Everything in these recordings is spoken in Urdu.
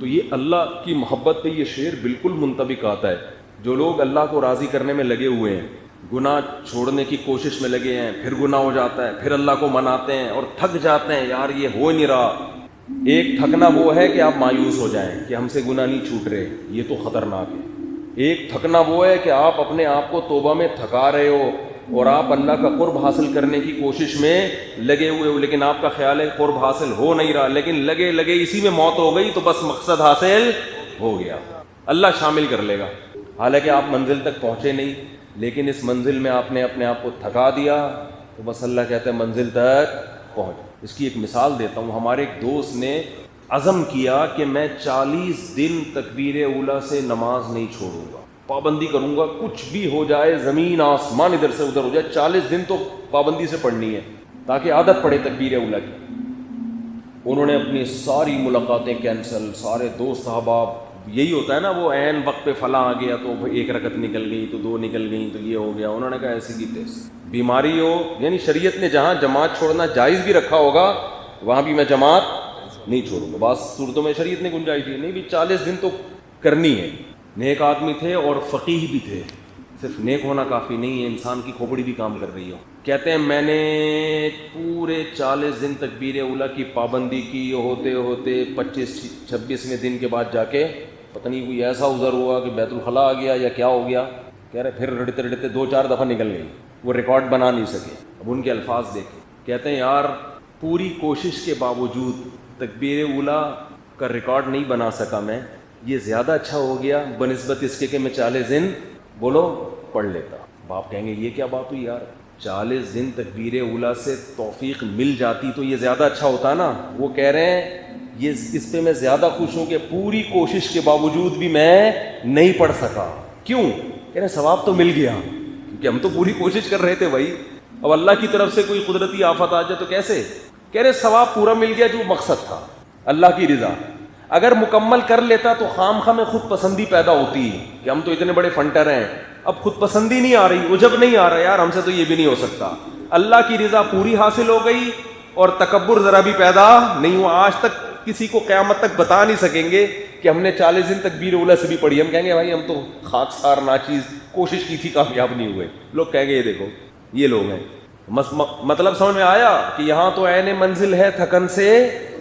تو یہ اللہ کی محبت پہ یہ شعر بالکل منطبق آتا ہے. جو لوگ اللہ کو راضی کرنے میں لگے ہوئے ہیں, گناہ چھوڑنے کی کوشش میں لگے ہیں, پھر گناہ ہو جاتا ہے, پھر اللہ کو مناتے ہیں اور تھک جاتے ہیں, یار یہ ہو نہیں رہا. ایک تھکنا وہ ہے کہ آپ مایوس ہو جائیں کہ ہم سے گناہ نہیں چھوٹ رہے, یہ تو خطرناک ہے. ایک تھکنا وہ ہے کہ آپ اپنے آپ کو توبہ میں تھکا رہے ہو اور آپ اللہ کا قرب حاصل کرنے کی کوشش میں لگے ہوئے ہو, لیکن آپ کا خیال ہے قرب حاصل ہو نہیں رہا, لیکن لگے اسی میں موت ہو گئی تو بس مقصد حاصل ہو گیا, اللہ شامل کر لے گا. حالانکہ آپ منزل تک پہنچے نہیں, لیکن اس منزل میں آپ نے اپنے آپ کو تھکا دیا تو بس اللہ کہتا ہے منزل تک پہنچ. اس کی ایک مثال دیتا ہوں. ہمارے ایک دوست نے عزم کیا کہ میں 40 دن تکبیر اولیٰ سے نماز نہیں چھوڑوں گا, پابندی کروں گا, کچھ بھی ہو جائے, زمین آسمان ادھر سے ادھر ہو جائے, 40 دن تو پابندی سے پڑھنی ہے تاکہ عادت پڑے تکبیر اولیٰ کی. انہوں نے اپنی ساری ملاقاتیں کینسل, سارے دوست احباب, یہی ہوتا ہے نا, وہ عین وقت پہ فلاں آ گیا تو ایک رکعت نکل گئی تو 2 نکل گئیں تو یہ ہو گیا. انہوں نے کہا ایسی کی تیسی, بیماری ہو, یعنی شریعت نے جہاں جماعت چھوڑنا جائز بھی رکھا ہوگا وہاں بھی میں جماعت نہیں چھوڑوں گا. بعض صورتوں میں شریعت نے گنجائش دی, نہیں بھی 40 دن تو کرنی ہے. نیک آدمی تھے اور فقیہ بھی تھے, صرف نیک ہونا کافی نہیں ہے, انسان کی کھوپڑی بھی کام کر رہی ہو. کہتے ہیں میں نے پورے 40 دن تکبیر اولیٰ کی پابندی کی, ہوتے ہوتے 25-26ویں دن کے بعد جا کے پتہ نہیں کوئی ایسا عذر ہوا کہ بیت الخلاء آ گیا یا کیا ہو گیا. کہہ رہے پھر رڑتے رڑتے 2-4 دفعہ نکل گئی, وہ ریکارڈ بنا نہیں سکے. اب ان کے الفاظ دیکھیں, کہتے ہیں یار پوری کوشش کے باوجود تکبیر اولیٰ کا ریکارڈ نہیں بنا سکا میں, یہ زیادہ اچھا ہو گیا بنسبت اس کے کہ میں 40 دن بولو پڑھ لیتا. باپ کہیں گے یہ کیا بات ہوئی یار, 40 دن تکبیر اولیٰ سے توفیق مل جاتی تو یہ زیادہ اچھا ہوتا نا. وہ کہہ رہے ہیں یہ اس پہ میں زیادہ خوش ہوں کہ پوری کوشش کے باوجود بھی میں نہیں پڑھ سکا. کیوں؟ کہہ رہے ثواب تو مل گیا, کیونکہ ہم تو پوری کوشش کر رہے تھے بھائی. اب اللہ کی طرف سے کوئی قدرتی آفت آ جائے تو کیسے؟ کہہ رہے ثواب پورا مل گیا جو مقصد تھا, اللہ کی رضا. اگر مکمل کر لیتا تو خام خواہ میں خود پسندی پیدا ہوتی کہ ہم تو اتنے بڑے فنٹر ہیں, اب خود پسندی نہیں آ رہی, عجب نہیں آ رہا یار ہم سے تو یہ بھی نہیں ہو سکتا. اللہ کی رضا پوری حاصل ہو گئی اور تکبر ذرا بھی پیدا نہیں ہوا. آج تک کسی کو قیامت تک بتا نہیں سکیں گے کہ ہم نے 40 دن تکبیر اولیٰ سے بھی پڑھی. ہم کہیں گے بھائی ہم تو خاکسار ناچیز کوشش کی تھی, کامیاب نہیں ہوئے. لوگ کہیں گے یہ دیکھو یہ لوگ ہیں. مطلب سمجھ میں آیا کہ یہاں تو عین منزل ہے تھکن سے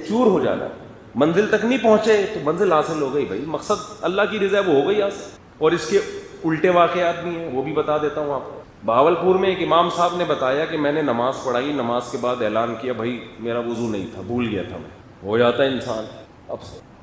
چور ہو جانا. منزل تک نہیں پہنچے تو منزل حاصل ہو گئی بھائی, مقصد اللہ کی رضا وہ ہو گئی حاصل. اور اس کے الٹے واقعات بھی ہیں, وہ بھی بتا دیتا ہوں آپ کو. بہاولپور میں ایک امام صاحب نے بتایا کہ میں نے نماز پڑھائی, نماز کے بعد اعلان کیا بھائی میرا وضو نہیں تھا, بھول گیا تھا. میں ہو جاتا ہے انسان.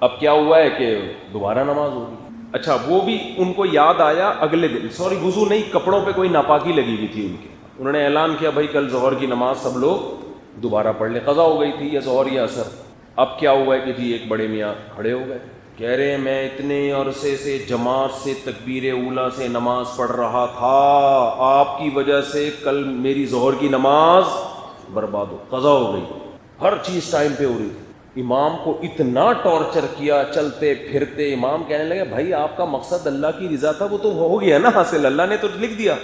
اب کیا ہوا ہے کہ دوبارہ نماز ہوگی. اچھا وہ بھی ان کو یاد آیا اگلے دن, وضو نہیں, کپڑوں پہ کوئی ناپاکی لگی ہوئی تھی ان کے. انہوں نے اعلان کیا بھائی کل ظہر کی نماز سب لوگ دوبارہ پڑھ لیں. قضا ہو گئی تھی یا ظہر یا عصر. اب کیا ہوا ہے کہ جی ایک بڑے میاں کھڑے ہو گئے, کہہ رہے ہیں میں اتنے عرصے سے جماعت سے تکبیر اولیٰ سے نماز پڑھ رہا تھا, آپ کی وجہ سے کل میری ظہر کی نماز برباد ہو, قضا ہو گئی. ہر چیز ٹائم پہ ہو رہی تھی. امام کو اتنا ٹارچر کیا, چلتے پھرتے. امام کہنے لگے بھائی آپ کا مقصد اللہ کی رضا تھا, وہ تو ہو گیا نا حاصل, اللہ نے تو لکھ دیا.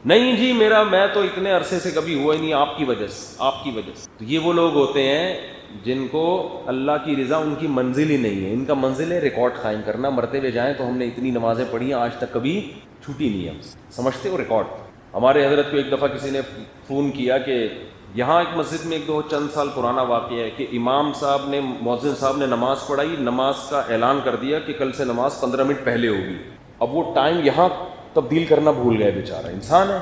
نہیں جی میں تو اتنے عرصے سے کبھی ہوا ہی نہیں, آپ کی وجہ سے, آپ کی وجہ سے. تو یہ وہ لوگ ہوتے ہیں جن کو اللہ کی رضا ان کی منزل ہی نہیں ہے. ان کا منزل ہے ریکارڈ قائم کرنا, مرتے ہوئے جائیں تو ہم نے اتنی نمازیں پڑھی ہیں آج تک کبھی چھوٹی نہیں ہے. سمجھتے ہو ریکارڈ. ہمارے حضرت کو ایک دفعہ کسی نے فون کیا کہ یہاں ایک مسجد میں ایک دو چند سال پرانا واقعہ ہے کہ امام صاحب نے, مؤذن صاحب نے نماز پڑھائی, نماز کا اعلان کر دیا کہ کل سے نماز 15 منٹ پہلے ہوگی. اب وہ ٹائم یہاں تبدیل کرنا بھول گئے, بیچارہ انسان ہے.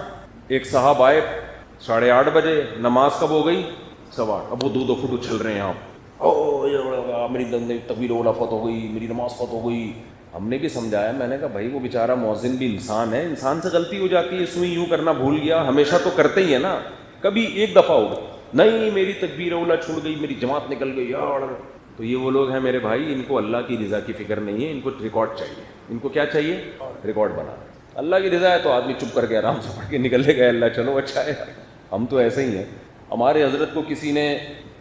ایک صاحب آئے 8:30 بجے, نماز کب ہو گئی 8:15. اب وہ 2 فٹ اچھل رہے ہیں, آپ میری تکبیر اولیٰ فوت ہو گئی, میری نماز فوت ہو گئی. ہم نے بھی سمجھایا, میں نے کہا بھائی وہ بیچارہ مؤذن بھی انسان ہے, انسان سے غلطی ہو جاتی ہے, سوئی یوں کرنا بھول گیا, ہمیشہ تو کرتے ہی ہے نا, کبھی ایک دفعہ ہو گئی. نہیں میری تکبیر اولیٰ چھوڑ گئی, میری جماعت نکل گئی یار. تو یہ وہ لوگ ہیں میرے بھائی, ان کو اللہ کی رضا کی فکر نہیں ہے, ان کو ریکارڈ چاہیے. ان کو کیا چاہیے؟ ریکارڈ بنا. اللہ کی رضا ہے تو آدمی چپ کر کے آرام سے پڑھ کے نکل لے گا, اللہ چلو اچھا ہے. ہم تو ایسے ہی ہیں. ہمارے حضرت کو کسی نے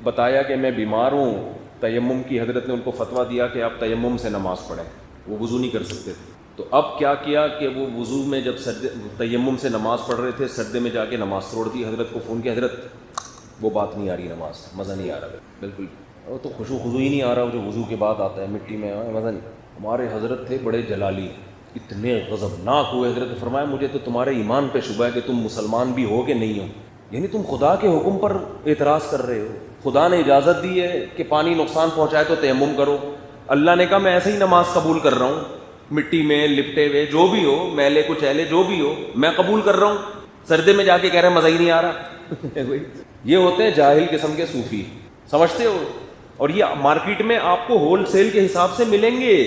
بتایا کہ میں بیمار ہوں, تیمم کی, حضرت نے ان کو فتویٰ دیا کہ آپ تیمم سے نماز پڑھیں. وہ وضو نہیں کر سکتے تھے. تو اب کیا کیا کہ وہ وضو میں جب تیمم سے نماز پڑھ رہے تھے, سجدے میں جا کے نماز توڑ دی. حضرت کو فون کیا, حضرت وہ بات نہیں آ رہی, نماز مزہ نہیں آ رہا, بالکل وہ تو خوشو خضو ہی نہیں آ رہا جو وضو کے بعد آتا ہے مٹی میں. مثلا ہمارے حضرت تھے بڑے جلالی, اتنے غضبناک ہوئے. حضرت نے فرمایا مجھے تو تمہارے ایمان پہ شبہ ہے کہ تم مسلمان بھی ہو کہ نہیں ہو. یعنی تم خدا کے حکم پر اعتراض کر رہے ہو. خدا نے اجازت دی ہے کہ پانی نقصان پہنچائے تو تیمم کرو. اللہ نے کہا میں ایسے ہی نماز قبول کر رہا ہوں, مٹی میں لپٹے ہوئے جو بھی ہو, میلے کچیلے جو بھی ہو, میں قبول کر رہا ہوں. سردے میں جا کے کہہ رہے ہیں مزہ ہی نہیں آ رہا. یہ ہوتے ہیں جاہل قسم کے صوفی, سمجھتے ہو. اور یہ مارکیٹ میں آپ کو ہول سیل کے حساب سے ملیں گے,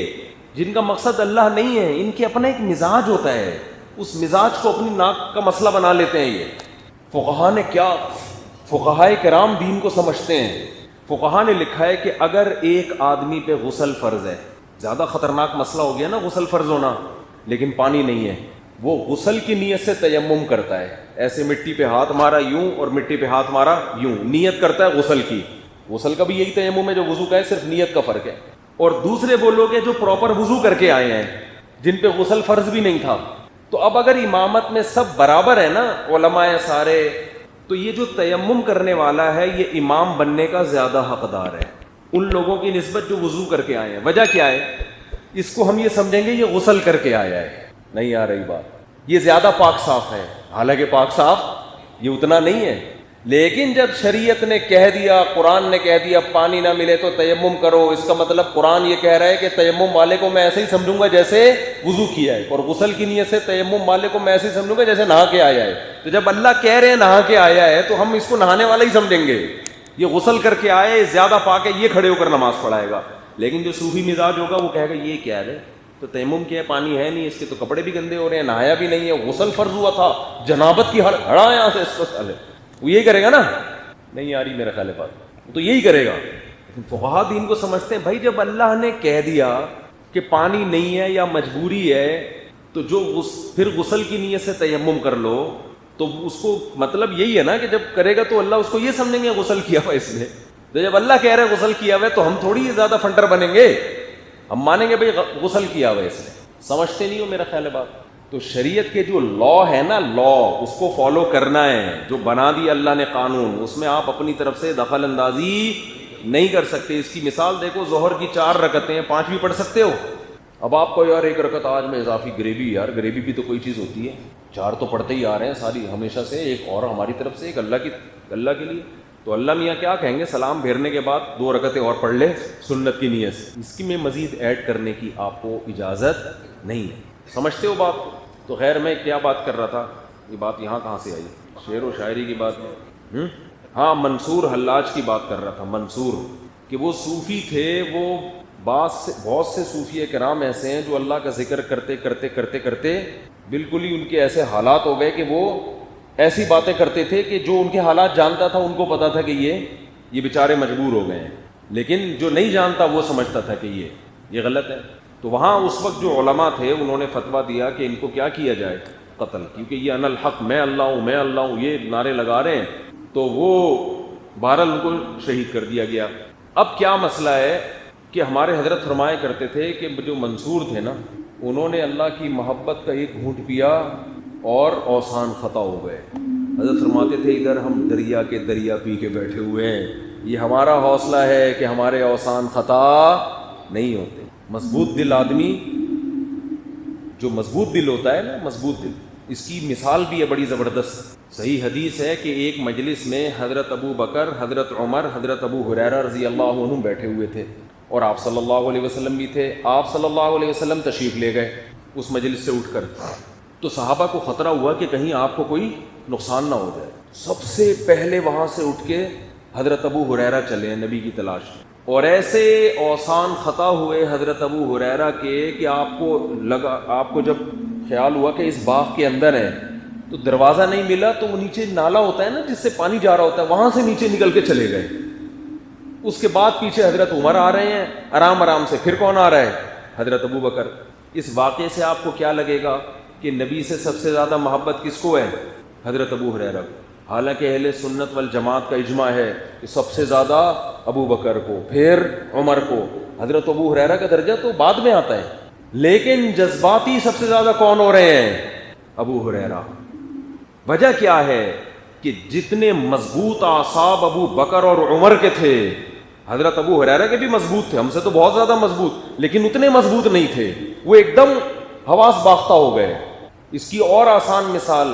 جن کا مقصد اللہ نہیں ہے. ان کے اپنا ایک مزاج ہوتا ہے, اس مزاج کو اپنی ناک کا مسئلہ بنا لیتے ہیں. یہ فقہا نے کیا, فقہائے کرام دین کو سمجھتے ہیں. فقہا نے لکھا ہے کہ اگر ایک آدمی پہ غسل فرض ہے, زیادہ خطرناک مسئلہ ہو گیا نا غسل فرض ہونا, لیکن پانی نہیں ہے, وہ غسل کی نیت سے تیمم کرتا ہے. ایسے مٹی پہ ہاتھ مارا یوں اور مٹی پہ ہاتھ مارا یوں, نیت کرتا ہے غسل کی. غسل کا بھی یہی تیمم ہے جو وضو کا ہے, صرف نیت کا فرق ہے. اور دوسرے وہ لوگ ہیں جو پراپر وضو کر کے آئے ہیں, جن پہ غسل فرض بھی نہیں تھا. تو اب اگر امامت میں سب برابر ہے نا, علماء سارے, تو یہ جو تیمم کرنے والا ہے یہ امام بننے کا زیادہ حقدار ہے ان لوگوں کی نسبت جو وضو کر کے آئے ہیں. وجہ کیا ہے؟ اس کو ہم یہ سمجھیں گے یہ غسل کر کے آیا ہے. نہیں آ رہی بات, یہ زیادہ پاک صاف ہے. حالانکہ پاک صاف یہ اتنا نہیں ہے, لیکن جب شریعت نے کہہ دیا, قرآن نے کہہ دیا پانی نہ ملے تو تیمم کرو, اس کا مطلب قرآن یہ کہہ رہا ہے کہ تیمم والے کو میں ایسے ہی سمجھوں گا جیسے وضو کیا ہے, اور غسل کی نیت سے تیمم والے کو میں ایسے ہی سمجھوں گا جیسے نہا کے آیا ہے. تو جب اللہ کہہ رہے ہیں نہا کے آیا ہے تو ہم اس کو نہانے والا ہی سمجھیں گے. یہ غسل کر کے آئے, زیادہ پاک ہے, یہ کھڑے ہو کر نماز پڑھائے گا. لیکن جو صوفی مزاج ہوگا وہ کہے گا یہ کیا ہے, تو تیمم کیا ہے, پانی ہے نہیں, اس کے تو کپڑے بھی گندے ہو رہے ہیں, نہایا بھی نہیں ہے, غسل فرض ہوا تھا, جنابت کی ہڑا یہاں سے اس کو سالے. وہ یہی کرے گا نا, نہیں آ رہی میرا خیال ہے بات, تو یہی کرے گا. لیکن فقہا دین کو سمجھتے ہیں بھائی جب اللہ نے کہہ دیا کہ پانی نہیں ہے یا مجبوری ہے تو جو پھر غسل کی نیت سے تیمم کر لو, تو اس کو مطلب یہی ہے نا کہ جب کرے گا تو اللہ اس کو یہ سمجھیں گے غسل کیا ہوا اس نے. تو جب اللہ کہہ رہے ہیں غسل کیا ہوا ہے تو ہم تھوڑی زیادہ فنٹر بنیں گے, ہم مانیں گے بھائی غسل کیا ہوا ہے اس نے. سمجھتے نہیں ہو میرا خیال ہے بات. تو شریعت کے جو لا ہے نا, لا اس کو فالو کرنا ہے. جو بنا دی اللہ نے قانون, اس میں آپ اپنی طرف سے دخل اندازی نہیں کر سکتے. اس کی مثال دیکھو, ظہر کی 4 رکعتیں ہیں, 5 بھی پڑھ سکتے ہو. اب آپ کو یار 1 رکعت آج میں اضافی گریوی, یار گریوی بھی تو کوئی چیز ہوتی ہے, 4 تو پڑھتے ہی آ رہے ہیں ساری ہمیشہ سے, ایک اور ہماری طرف سے, ایک اللہ کے لیے. تو اللہ میاں کیا کہیں گے, سلام پھیرنے کے بعد 2 رکعتیں اور پڑھ لے سنت کی نیت سے. اس کی میں مزید ایڈ کرنے کی آپ کو اجازت نہیں ہے. سمجھتے ہو بات کو؟ تو خیر میں کیا بات کر رہا تھا, یہ بات یہاں کہاں سے آئی, شعر و شاعری کی بات میں. ہاں, منصور حلاج کی بات کر رہا تھا. منصور کہ وہ صوفی تھے, وہ بہت سے صوفی کرام ایسے ہیں جو اللہ کا ذکر کرتے کرتے کرتے کرتے بالکل ہی ان کے ایسے حالات ہو گئے کہ وہ ایسی باتیں کرتے تھے کہ جو ان کے حالات جانتا تھا ان کو پتا تھا کہ یہ بیچارے مجبور ہو گئے ہیں, لیکن جو نہیں جانتا وہ سمجھتا تھا کہ یہ غلط ہے. تو وہاں اس وقت جو علماء تھے انہوں نے فتویٰ دیا کہ ان کو کیا کیا جائے, قتل, کیونکہ یہ انا الحق, میں اللہ ہوں, میں اللہ ہوں, یہ نعرے لگا رہے ہیں. تو وہ بہرحال ان کو شہید کر دیا گیا. اب کیا مسئلہ ہے کہ ہمارے حضرت فرمایا کرتے تھے کہ جو منصور تھے نا, انہوں نے اللہ کی محبت کا ایک گھونٹ پیا اور اوسان خطا ہو گئے. حضرت فرماتے تھے ادھر ہم دریا کے دریا پی کے بیٹھے ہوئے ہیں, یہ ہمارا حوصلہ ہے کہ ہمارے اوسان خطا نہیں ہوتے. مضبوط دل آدمی, جو مضبوط دل ہوتا ہے نا, مضبوط دل, اس کی مثال بھی ہے بڑی زبردست. صحیح حدیث ہے کہ ایک مجلس میں حضرت ابو بکر, حضرت عمر, حضرت ابو ہریرہ رضی اللہ عنہ بیٹھے ہوئے تھے, اور آپ صلی اللہ علیہ وسلم بھی تھے. آپ صلی اللہ علیہ وسلم تشریف لے گئے اس مجلس سے اٹھ کر. تو صحابہ کو خطرہ ہوا کہ کہیں آپ کو کوئی نقصان نہ ہو جائے. سب سے پہلے وہاں سے اٹھ کے حضرت ابو ہریرہ چلے ہیں نبی کی تلاش میں, اور ایسے اوسان خطا ہوئے حضرت ابو ہریرہ کے کہ آپ کو جب خیال ہوا کہ اس باغ کے اندر ہے تو دروازہ نہیں ملا, تو وہ نیچے نالا ہوتا ہے نا جس سے پانی جا رہا ہوتا ہے, وہاں سے نیچے نکل کے چلے گئے. اس کے بعد پیچھے حضرت عمر آ رہے ہیں آرام آرام سے, پھر کون آ رہا ہے, حضرت ابو بکر. اس واقعے سے آپ کو کیا لگے گا کہ نبی سے سب سے زیادہ محبت کس کو ہے, حضرت ابو ہریرہ کو. حالانکہ اہل سنت والجماعت کا اجماع ہے کہ سب سے زیادہ ابو بکر کو, پھر عمر کو. حضرت ابو ہریرہ کا درجہ تو بعد میں آتا ہے, لیکن جذباتی سب سے زیادہ کون ہو رہے ہیں, ابو ہریرہ. وجہ کیا ہے کہ جتنے مضبوط اعصاب ابو بکر اور عمر کے تھے, حضرت ابو ہریرہ کے بھی مضبوط تھے، ہم سے تو بہت زیادہ مضبوط، لیکن اتنے مضبوط نہیں تھے، وہ ایک دم حواس باختہ ہو گئے۔ اس کی اور آسان مثال،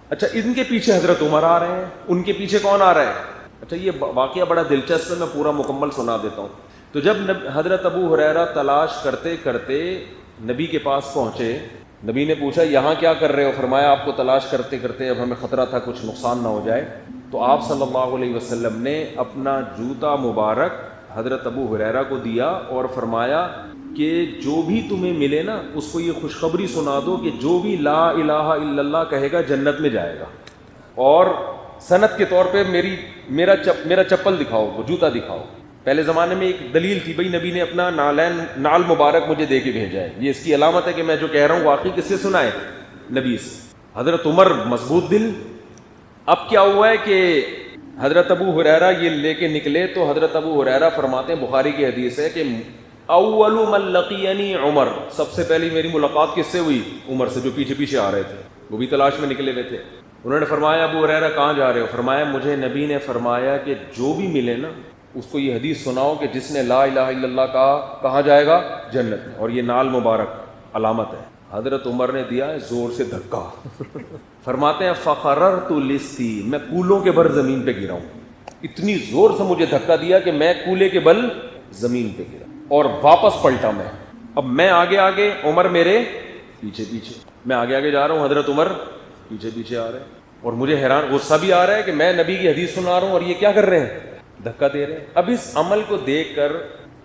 اچھا ان کے پیچھے حضرت عمر آ رہے ہیں، ان کے پیچھے کون آ رہا ہے؟ اچھا یہ واقعہ بڑا دلچسپ ہے، میں پورا مکمل سنا دیتا ہوں۔ تو جب حضرت ابو ہریرہ تلاش کرتے کرتے نبی کے پاس پہنچے، نبی نے پوچھا یہاں کیا کر رہے ہو؟ فرمایا آپ کو تلاش کرتے کرتے اب ہمیں خطرہ تھا کچھ نقصان نہ ہو جائے۔ تو آپ صلی اللہ علیہ وسلم نے اپنا جوتا مبارک حضرت ابو ہریرہ کو دیا اور فرمایا کہ جو بھی تمہیں ملے نا اس کو یہ خوشخبری سنا دو کہ جو بھی لا الہ الا اللہ کہے گا جنت میں جائے گا، اور سند کے طور پہ میرا چپل دکھاؤ، وہ جوتا دکھاؤ۔ پہلے زمانے میں ایک دلیل تھی، بھائی نبی نے اپنا نال مبارک مجھے دے کے بھیجا ہے، یہ اس کی علامت ہے کہ میں جو کہہ رہا ہوں واقعی کس سے سنا ہے؟ نبی سے۔ حضرت عمر مضبوط دل۔ اب کیا ہوا ہے کہ حضرت ابو ہریرہ یہ لے کے نکلے، تو حضرت ابو ہریرہ فرماتے ہیں، بخاری کی حدیث ہے کہ اول من لقینی عمر، سب سے پہلی میری ملاقات کس سے ہوئی؟ عمر سے، جو پیچھے پیچھے آ رہے تھے، وہ بھی تلاش میں نکلے ہوئے تھے۔ انہوں نے فرمایا ابو ہریرہ کہاں جا رہے ہو؟ فرمایا مجھے نبی نے فرمایا کہ جو بھی ملے نا اس کو یہ حدیث سناؤ کہ جس نے لا الہ الا اللہ کہا کہاں جائے گا؟ جنت میں، اور یہ نال مبارک علامت ہے۔ حضرت عمر نے دیا ہے زور سے دھکا فرماتے ہیں فخررت لستی، میں کولوں کے بھر زمین پہ گرا ہوں، اتنی زور سے مجھے دھکا دیا کہ میں کولے کے بل زمین پہ گرا، اور واپس پلٹا میں۔ اب میں آگے آگے، عمر میرے پیچھے پیچھے، میں آگے آگے جا رہا ہوں، حضرت عمر پیچھے پیچھے آ رہے ہیں، اور مجھے حیران غصہ بھی آ رہا ہے کہ میں نبی کی حدیث سنا رہا ہوں اور یہ کیا کر رہے ہیں؟ دھکا دے رہے ہیں۔ اب اس عمل کو دیکھ کر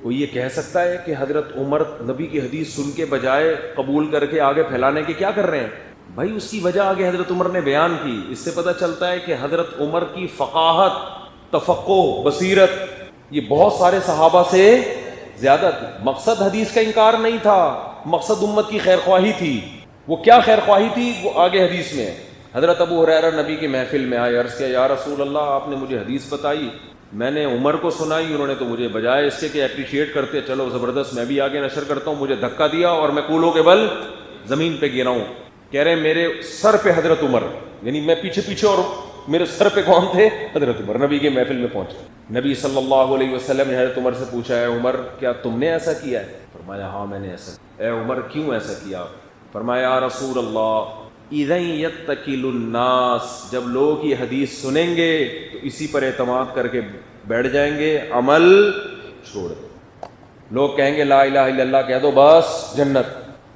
کوئی یہ کہہ سکتا ہے کہ حضرت عمر نبی کی حدیث سن کے بجائے قبول کر کے آگے پھیلانے کے کیا کر رہے ہیں؟ بھائی اس کی وجہ آگے حضرت عمر نے بیان کی۔ اس سے پتہ چلتا ہے کہ حضرت عمر کی فقاہت، تفقہ، بصیرت یہ بہت سارے صحابہ سے زیادہ تھی۔ مقصد حدیث کا انکار نہیں تھا، مقصد امت کی خیر خواہی تھی۔ وہ کیا خیر خواہی تھی وہ آگے حدیث میں ہے۔ حضرت ابو ہریرہ نبی کی محفل میں آئے، عرض کیا یا رسول اللہ آپ نے مجھے حدیث بتائی، میں نے عمر کو سنائی، انہوں نے تو مجھے بجائے اس کے کہ اپریشیٹ کرتے چلو زبردست میں بھی آگے نشر کرتا ہوں، مجھے دھکا دیا اور میں کولوں کے بل زمین پہ گرا ہوں۔ کہہ رہے ہیں میرے سر پہ حضرت عمر، یعنی میں پیچھے پیچھے اور میرے سر پہ کون تھے؟ حضرت عمر۔ نبی کے محفل میں پہنچے، نبی صلی اللہ علیہ وسلم نے حضرت عمر سے پوچھا ہے عمر کیا تم نے ایسا کیا ہے؟ فرمایا ہاں میں نے ایسا کیا۔ اے عمر کیوں ایسا کیا؟ فرمایا یا رسول اللہ اذا یتکل الناس، جب لوگ یہ حدیث سنیں گے تو اسی پر اعتماد کر کے بیٹھ جائیں گے، عمل چھوڑ دیں۔ لوگ کہیں گے لا الہ الا اللہ کہہ دو بس جنت،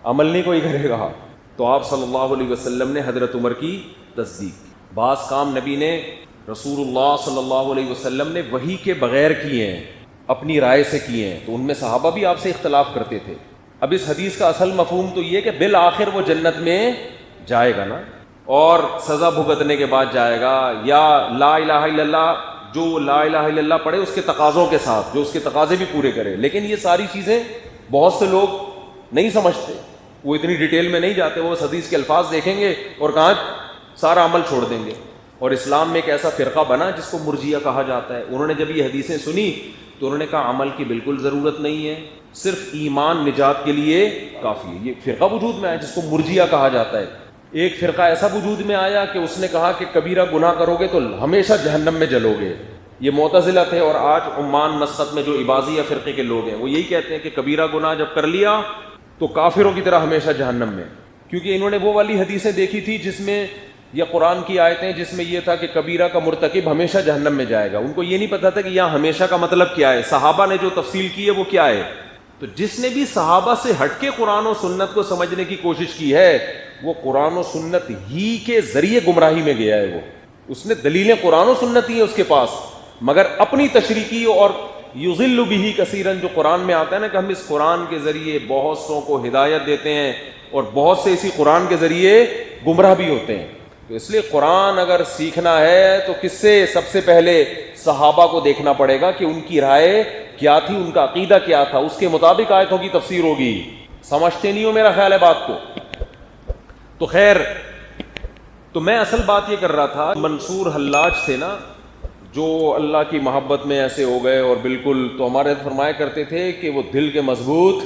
عمل نہیں کوئی کرے گا۔ تو آپ صلی اللہ علیہ وسلم نے حضرت عمر کی تصدیق کی۔ بعض کام نبی نے، رسول اللہ صلی اللہ علیہ وسلم نے وحی کے بغیر کیے ہیں، اپنی رائے سے کیے ہیں، تو ان میں صحابہ بھی آپ سے اختلاف کرتے تھے۔ اب اس حدیث کا اصل مفہوم تو یہ کہ بالآخر وہ جنت میں جائے گا نا، اور سزا بھگتنے کے بعد جائے گا، یا لا الہ الا اللہ جو لا الہ الا اللہ پڑھے اس کے تقاضوں کے ساتھ، جو اس کے تقاضے بھی پورے کرے۔ لیکن یہ ساری چیزیں بہت سے لوگ نہیں سمجھتے، وہ اتنی ڈیٹیل میں نہیں جاتے، وہ اس حدیث کے الفاظ دیکھیں گے اور کہاں سارا عمل چھوڑ دیں گے۔ اور اسلام میں ایک ایسا فرقہ بنا جس کو مرجئہ کہا جاتا ہے، انہوں نے جب یہ حدیثیں سنی تو انہوں نے کہا عمل کی بالکل ضرورت نہیں ہے، صرف ایمان نجات کے لیے کافی ہے۔ یہ فرقہ وجود میں آیا جس کو مرجئہ کہا جاتا ہے۔ ایک فرقہ ایسا وجود میں آیا کہ اس نے کہا کہ کبیرہ گناہ کرو گے تو ہمیشہ جہنم میں جلو گے، یہ معتزلہ تھے۔ اور آج عمان مسقط میں جو عباضیہ فرقے کے لوگ ہیں وہ یہی کہتے ہیں کہ کبیرہ گناہ جب کر لیا تو کافروں کی طرح ہمیشہ جہنم میں، کیونکہ انہوں نے وہ والی حدیثیں دیکھی تھی جس میں، یا قرآن کی آیتیں جس میں یہ تھا کہ کبیرہ کا مرتکب ہمیشہ جہنم میں جائے گا۔ ان کو یہ نہیں پتا تھا کہ یہاں ہمیشہ کا مطلب کیا ہے، صحابہ نے جو تفصیل کی ہے وہ کیا ہے۔ تو جس نے بھی صحابہ سے ہٹ کے قرآن و سنت کو سمجھنے کی کوشش کی ہے وہ قرآن و سنت ہی کے ذریعے گمراہی میں گیا ہے۔ وہ اس نے دلیلیں قرآن و سنت ہی ہیں اس کے پاس، مگر اپنی تشریح کی، اور یضل بہ کثیرا جو قرآن میں آتا ہے نا کہ ہم اس قرآن کے ذریعے بہت سو کو ہدایت دیتے ہیں اور بہت سے اسی قرآن کے ذریعے گمراہ بھی ہوتے ہیں۔ تو اس لیے قرآن اگر سیکھنا ہے تو کس سے؟ سب سے پہلے صحابہ کو دیکھنا پڑے گا کہ ان کی رائے کیا تھی، ان کا عقیدہ کیا تھا، اس کے مطابق آیتوں کی تفسیر ہوگی۔ سمجھتے نہیں ہو میرا خیال ہے بات کو؟ تو خیر، تو میں اصل بات یہ کر رہا تھا، منصور حلاج تھے نا جو اللہ کی محبت میں ایسے ہو گئے، اور بالکل تو ہمارے فرمایا کرتے تھے کہ وہ دل کے مضبوط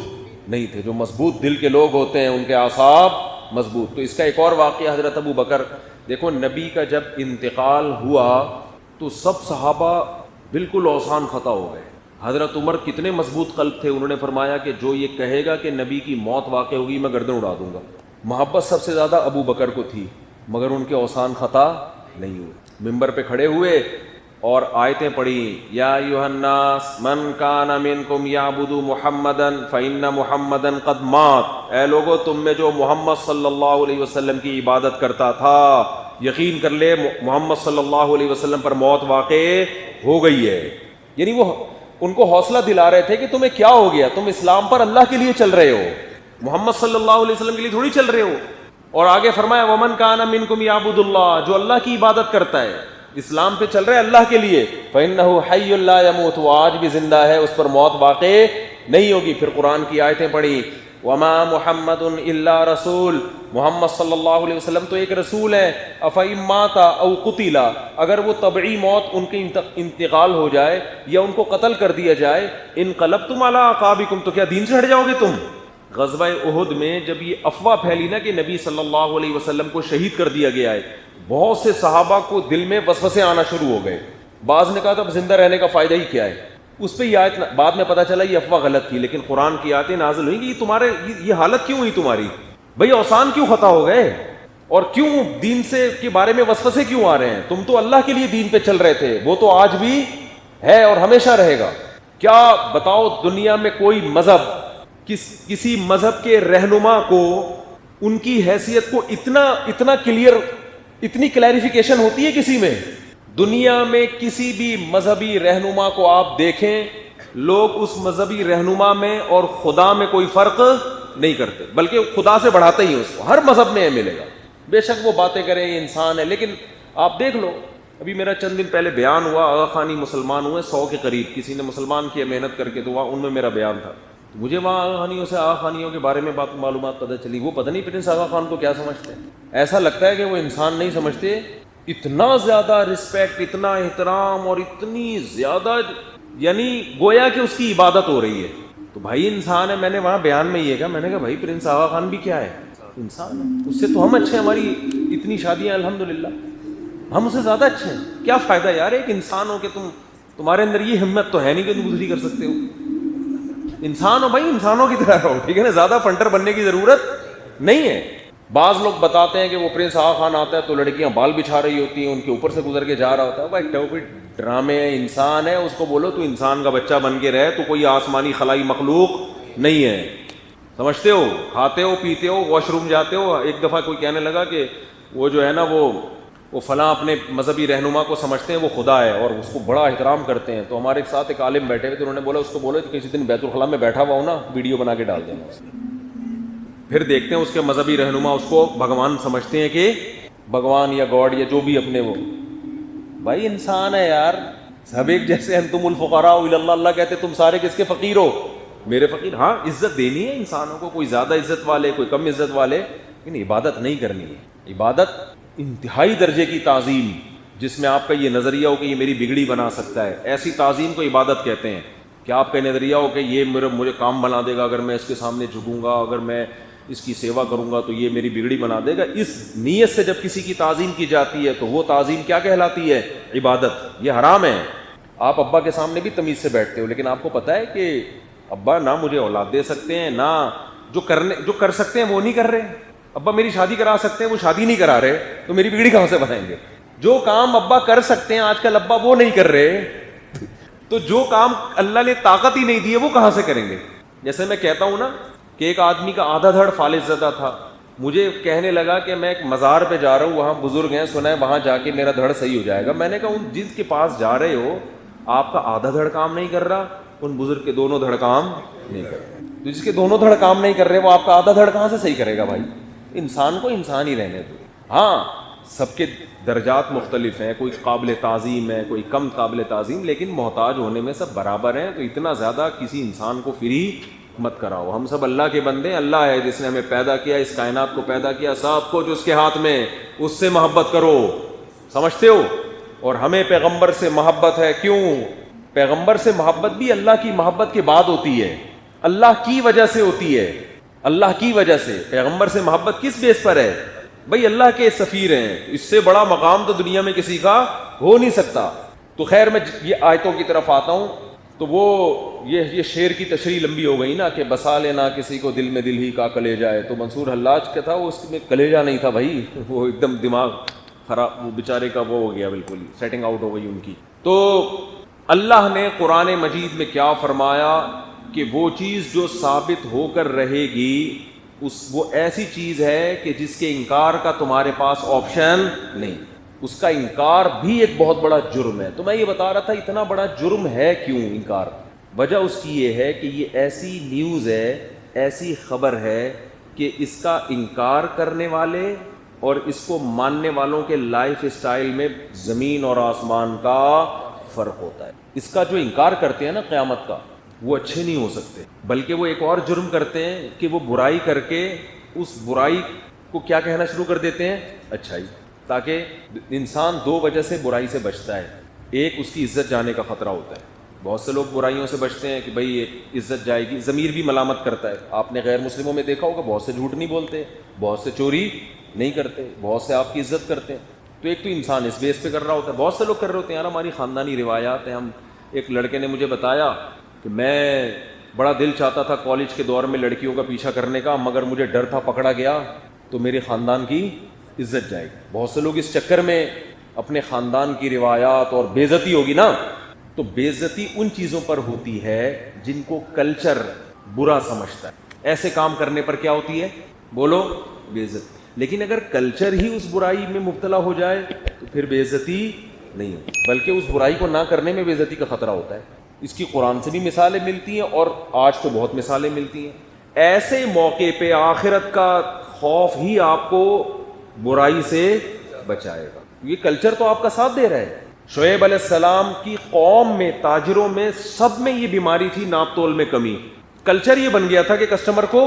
نہیں تھے۔ جو مضبوط دل کے لوگ ہوتے ہیں ان کے اعصاب مضبوط۔ تو اس کا ایک اور واقعہ حضرت ابو بکر، دیکھو نبی کا جب انتقال ہوا تو سب صحابہ بالکل اوسان خطا ہو گئے، حضرت عمر کتنے مضبوط قلب تھے، انہوں نے فرمایا کہ جو یہ کہے گا کہ نبی کی موت واقع ہوگی میں گردن اڑا دوں گا۔ محبت سب سے زیادہ ابو بکر کو تھی، مگر ان کے اوسان خطا نہیں ہوئے۔ ممبر پہ کھڑے ہوئے اور آیتیں پڑھی، یا ایھا الناس من کان منکم یعبد محمدا فإن محمدا قد مات، اے لوگو تم میں جو محمد صلی اللہ علیہ وسلم کی عبادت کرتا تھا یقین کر لے محمد صلی اللہ علیہ وسلم پر موت واقع ہو گئی ہے۔ یعنی وہ ان کو حوصلہ دلا رہے تھے کہ تمہیں کیا ہو گیا، تم اسلام پر اللہ کے لیے چل رہے ہو، محمد صلی اللہ علیہ وسلم کے لیے تھوڑی چل رہے ہو۔ اور آگے فرمایا ومن کان منکم یعبد اللہ، جو اللہ کی عبادت کرتا ہے، اسلام پہ چل رہے اللہ کے لیے، فإنہ حی لا یموت، وہ آج بھی زندہ ہے، اس پر موت واقع نہیں ہوگی۔ پھر قرآن کی آیتیں پڑھی، وما محمد الا رسول، محمد صلی اللہ علیہ وسلم تو ایک رسول ہے، افإن مات او قتل، اگر وہ طبعی موت ان کے انتقال ہو جائے یا ان کو قتل کر دیا جائے، انقلبتم علی اعقابکم، تو کیا دین سے ہٹ جاؤ گے تم؟ غزوہ احد میں جب یہ افواہ پھیلی نا کہ نبی صلی اللہ علیہ وسلم کو شہید کر دیا گیا ہے، بہت سے صحابہ کو دل میں وسوسے آنا شروع ہو گئے۔ بعض نے کہا تھا اب زندہ رہنے کا فائدہ ہی کیا ہے، اس پہ یہ آیت بعد میں پتہ چلا یہ افواہ غلط تھی، لیکن قرآن کی آیتیں نازل ہوئیں کہ یہ تمہارے یہ حالت کیوں ہوئی تمہاری، بھئی اوثان کیوں خطا ہو گئے اور کیوں دین سے کے بارے میں وسوسے کیوں آ رہے ہیں؟ تم تو اللہ کے لیے دین پہ چل رہے تھے، وہ تو آج بھی ہے اور ہمیشہ رہے گا۔ کیا بتاؤ دنیا میں کوئی مذہب کسی مذہب کے رہنما کو ان کی حیثیت کو اتنا کلیئر، اتنی کلیریفیکیشن ہوتی ہے کسی میں؟ دنیا میں کسی بھی مذہبی رہنما کو آپ دیکھیں، لوگ اس مذہبی رہنما میں اور خدا میں کوئی فرق نہیں کرتے، بلکہ خدا سے بڑھاتے ہی اس کو، ہر مذہب میں یہ ملے گا۔ بے شک وہ باتیں کریں یہ انسان ہے، لیکن آپ دیکھ لو، ابھی میرا چند دن پہلے بیان ہوا، آغا خانی مسلمان ہوئے 100 کے قریب، کسی نے مسلمان کیا محنت کر کے، تو وہاں ان میں میرا بیان تھا۔ مجھے وہاں آغا خانیوں سے آغا خانیوں کے بارے میں معلومات پتہ چلی، وہ پتہ نہیں پرنس آغا خان کو کیا سمجھتے ہیں، ایسا لگتا ہے کہ وہ انسان نہیں سمجھتے، اتنا زیادہ رسپیکٹ، اتنا احترام اور اتنی زیادہ، یعنی گویا کہ اس کی عبادت ہو رہی ہے۔ تو بھائی انسان ہے، میں نے وہاں بیان میں یہ کہا، میں نے کہا بھائی پرنس آغا خان بھی کیا ہے، انسان ہے، اس سے تو ہم اچھے ہیں، ہماری اتنی شادیاں الحمدللہ، ہم اس سے زیادہ اچھے ہیں۔ کیا فائدہ یار ایک انسان ہو کہ تمہارے اندر یہ ہمت تو ہے نہیں کہ تم دوسری کر سکتے ہو، انسان ہو بھائی، انسانوں کی طرح رہو، ٹھیک ہے نا، زیادہ فنٹر بننے کی ضرورت نہیں ہے۔ بعض لوگ بتاتے ہیں کہ وہ پرنس آغا خان آتا ہے تو لڑکیاں بال بچھا رہی ہوتی ہیں، ان کے اوپر سے گزر کے جا رہا ہوتا ہے، بھائی ٹوپی ڈرامے ہے، انسان ہے، اس کو بولو تو انسان کا بچہ بن کے رہے، تو کوئی آسمانی خلائی مخلوق نہیں ہے، سمجھتے ہو، کھاتے ہو پیتے ہو واش روم جاتے ہو۔ ایک دفعہ کوئی کہنے لگا کہ وہ جو ہے نا وہ فلاں اپنے مذہبی رہنما کو سمجھتے ہیں وہ خدا ہے اور اس کو بڑا احترام کرتے ہیں، تو ہمارے ساتھ ایک عالم بیٹھے ہوئے تھے، انہوں نے بولا اس کو بولو کہ کسی دن بیت الخلاء میں بیٹھا ہوا ہو نا، ویڈیو بنا کے ڈال دینا اس میں، پھر دیکھتے ہیں اس کے مذہبی رہنما اس کو بھگوان سمجھتے ہیں کہ بھگوان یا گاڈ یا جو بھی اپنے وہ، بھائی انسان ہے یار، سب ایک جیسے، انتم الفقراء الی اللہ، اللہ کہتے تم سارے کس کے فقیر ہو، میرے فقیر۔ ہاں عزت دینی ہے انسانوں کو، کوئی زیادہ عزت والے کوئی کم عزت والے، لیکن عبادت نہیں کرنی ہے۔ عبادت انتہائی درجے کی تعظیم، جس میں آپ کا یہ نظریہ ہو کہ یہ میری بگڑی بنا سکتا ہے، ایسی تعظیم کو عبادت کہتے ہیں۔ کہ آپ کا نظریہ ہو کہ یہ مجھے کام بنا دے گا، اگر میں اس کے سامنے جھکوں گا، اگر میں اس کی سیوا کروں گا تو یہ میری بگڑی بنا دے گا، اس نیت سے جب کسی کی تعظیم کی جاتی ہے تو وہ تعظیم کیا کہلاتی ہے؟ عبادت۔ یہ حرام ہے۔ آپ ابا کے سامنے بھی تمیز سے بیٹھتے ہو، لیکن آپ کو پتہ ہے کہ ابا نہ مجھے اولاد دے سکتے ہیں، نہ جو کر سکتے ہیں وہ نہیں کر رہے، ابا میری شادی کرا سکتے ہیں وہ شادی نہیں کرا رہے، تو میری بگڑی کہاں سے بنائیں گے؟ جو کام ابا کر سکتے ہیں آج کل ابا وہ نہیں کر رہے، تو جو کام اللہ نے طاقت ہی نہیں دی ہے وہ کہاں سے کریں گے؟ جیسے میں کہتا ہوں نا کہ ایک آدمی کا آدھا دھڑ فالج زدہ تھا، مجھے کہنے لگا کہ میں ایک مزار پہ جا رہا ہوں، وہاں بزرگ ہیں، سنا ہے وہاں جا کے میرا دھڑ صحیح ہو جائے گا۔ میں نے کہا ان جن کے پاس جا رہے ہو آپ کا آدھا دھڑ کام نہیں کر رہا، ان بزرگ کے دونوں دھڑ کام نہیں کر رہے، تو جس کے دونوں دھڑ کام نہیں کر رہے وہ آپ کا آدھا دھڑ کہاں سے صحیح کرے گا؟ بھائی انسان کو انسان ہی رہنے دو۔ ہاں سب کے درجات مختلف ہیں، کوئی قابل تعظیم ہے، کوئی کم قابل تعظیم، لیکن محتاج ہونے میں سب برابر ہیں، تو اتنا زیادہ کسی انسان کو فری مت کراؤ۔ ہم سب اللہ کے بندے ہیں، اللہ ہے جس نے ہمیں پیدا کیا، اس کائنات کو پیدا کیا، سب کو جو اس کے ہاتھ میں، اس سے محبت کرو، سمجھتے ہو؟ اور ہمیں پیغمبر سے محبت ہے، کیوں؟ پیغمبر سے محبت بھی اللہ کی محبت کے بعد ہوتی ہے، اللہ کی وجہ سے ہوتی ہے، اللہ کی وجہ سے۔ پیغمبر سے محبت کس بیس پر ہے؟ بھئی اللہ کے سفیر ہیں، اس سے بڑا مقام تو دنیا میں کسی کا ہو نہیں سکتا۔ تو خیر میں یہ آیتوں کی طرف آتا ہوں۔ تو وہ یہ شعر کی تشریح لمبی ہو گئی نا کہ بسا لینا کسی کو دل میں دل ہی کا کلیجہ ہے. تو منصور حلاج کا تھا وہ، اس میں کلیجہ نہیں تھا بھائی، وہ ایک دم دماغ خراب، وہ بیچارے کا وہ ہو گیا، بالکل سیٹنگ آؤٹ ہو گئی ان کی. تو اللہ نے قرآن مجید میں کیا فرمایا کہ وہ چیز جو ثابت ہو کر رہے گی وہ ایسی چیز ہے کہ جس کے انکار کا تمہارے پاس آپشن نہیں. اس کا انکار بھی ایک بہت بڑا جرم ہے. تو میں یہ بتا رہا تھا اتنا بڑا جرم ہے کیوں انکار. وجہ اس کی یہ ہے کہ یہ ایسی نیوز ہے، ایسی خبر ہے کہ اس کا انکار کرنے والے اور اس کو ماننے والوں کے لائف اسٹائل میں زمین اور آسمان کا فرق ہوتا ہے. اس کا جو انکار کرتے ہیں نا قیامت کا، وہ اچھے نہیں ہو سکتے، بلکہ وہ ایک اور جرم کرتے ہیں کہ وہ برائی کر کے اس برائی کو کیا کہنا شروع کر دیتے ہیں، اچھائی. تاکہ انسان دو وجہ سے برائی سے بچتا ہے. ایک اس کی عزت جانے کا خطرہ ہوتا ہے. بہت سے لوگ برائیوں سے بچتے ہیں کہ بھئی عزت جائے گی، ضمیر بھی ملامت کرتا ہے. آپ نے غیر مسلموں میں دیکھا ہوگا بہت سے جھوٹ نہیں بولتے، بہت سے چوری نہیں کرتے، بہت سے آپ کی عزت کرتے ہیں. تو ایک تو انسان اس بیس پہ کر رہا ہوتا ہے. بہت سے لوگ کر رہے ہوتے ہیں یار ہماری خاندانی روایات ہیں. ہم ایک لڑکے نے مجھے بتایا کہ میں بڑا دل چاہتا تھا کالج کے دور میں لڑکیوں کا پیچھا کرنے کا، مگر مجھے ڈر تھا پکڑا گیا تو میرے خاندان کی عزت جائے گی. بہت سے لوگ اس چکر میں اپنے خاندان کی روایات، اور بے عزتی ہوگی نا، تو بے عزتی ان چیزوں پر ہوتی ہے جن کو کلچر برا سمجھتا ہے. ایسے کام کرنے پر کیا ہوتی ہے، بولو، بے عزتی. لیکن اگر کلچر ہی اس برائی میں مبتلا ہو جائے تو پھر بے عزتی نہیں ہوتی، بلکہ اس برائی کو نہ کرنے میں بے عزتی کا خطرہ ہوتا ہے. اس کی قرآن سے بھی مثالیں ملتی ہیں اور آج تو بہت مثالیں ملتی ہیں. ایسے موقع پہ آخرت کا خوف ہی آپ کو برائی سے بچائے گا. یہ کلچر تو آپ کا ساتھ دے رہا ہے. شعیب علیہ السلام کی قوم میں، تاجروں میں، سب میں یہ بیماری تھی، ناپ تول میں کمی. کلچر یہ بن گیا تھا کہ کسٹمر کو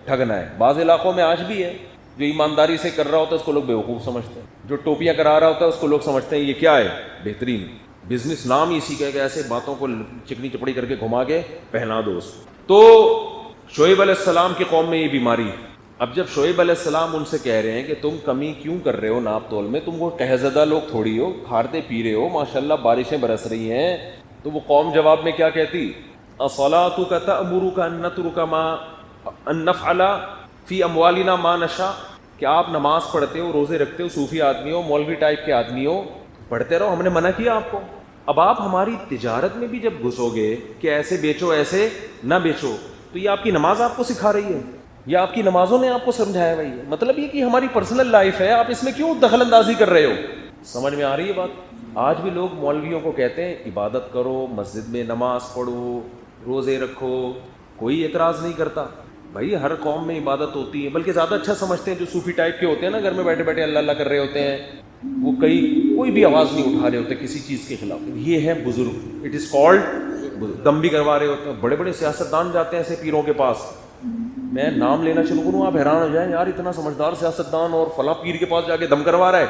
ٹھگنا ہے. بعض علاقوں میں آج بھی ہے، جو ایمانداری سے کر رہا ہوتا ہے اس کو لوگ بیوقوف سمجھتے ہیں، جو ٹوپیاں کرا رہا ہوتا ہے اس کو لوگ سمجھتے ہیں یہ کیا ہے، بہترین بزنس. نام اسی کا ہے کہ ایسے باتوں کو چکنی چپڑی کر کے گھما کے پہنا دو. تو شعیب علیہ السلام کی قوم میں یہ بیماری. اب جب شعیب علیہ السلام ان سے کہہ رہے ہیں کہ تم کمی کیوں کر رہے ہو ناپ تول میں، تم وہ قہزدہ لوگ تھوڑی ہو، کھاتے پی رہے ہو، ماشاءاللہ بارشیں برس رہی ہیں. تو وہ قوم جواب میں کیا کہتی، اصلاتک تأمرک ان نترک ما ان نفعل فی اموالنا ما نشاء. کہ آپ نماز پڑھتے ہو، روزے رکھتے ہو، صوفی آدمی ہو، مولوی ٹائپ کے آدمی ہو، پڑھتے رہو، ہم نے منع کیا آپ کو. اب آپ ہماری تجارت میں بھی جب گھسو گے کہ ایسے بیچو ایسے نہ بیچو، تو یہ آپ کی نماز آپ کو سکھا رہی ہے، یہ آپ کی نمازوں نے آپ کو سمجھایا بھائی ہے. مطلب یہ کہ ہماری پرسنل لائف ہے، آپ اس میں کیوں دخل اندازی کر رہے ہو. سمجھ میں آ رہی ہے بات. آج بھی لوگ مولویوں کو کہتے ہیں عبادت کرو، مسجد میں نماز پڑھو، روزے رکھو، کوئی اعتراض نہیں کرتا. بھائی ہر قوم میں عبادت ہوتی ہے، بلکہ زیادہ اچھا سمجھتے ہیں جو صوفی ٹائپ کے ہوتے ہیں نا، گھر میں بیٹھے بیٹھے اللہ اللہ کر رہے ہوتے ہیں، وہ کوئی بھی آواز نہیں اٹھا رہے ہوتے کسی چیز کے خلاف. یہ ہے بزرگ، اٹ از کالڈ. دم بھی کروا رہے ہوتے ہیں. بڑے بڑے سیاستدان جاتے ہیں ایسے پیروں کے پاس، میں نام لینا شروع کروں آپ حیران ہو جائیں، یار اتنا سمجھدار سیاستدان اور فلاں پیر کے پاس جا کے دم کروا رہا ہے.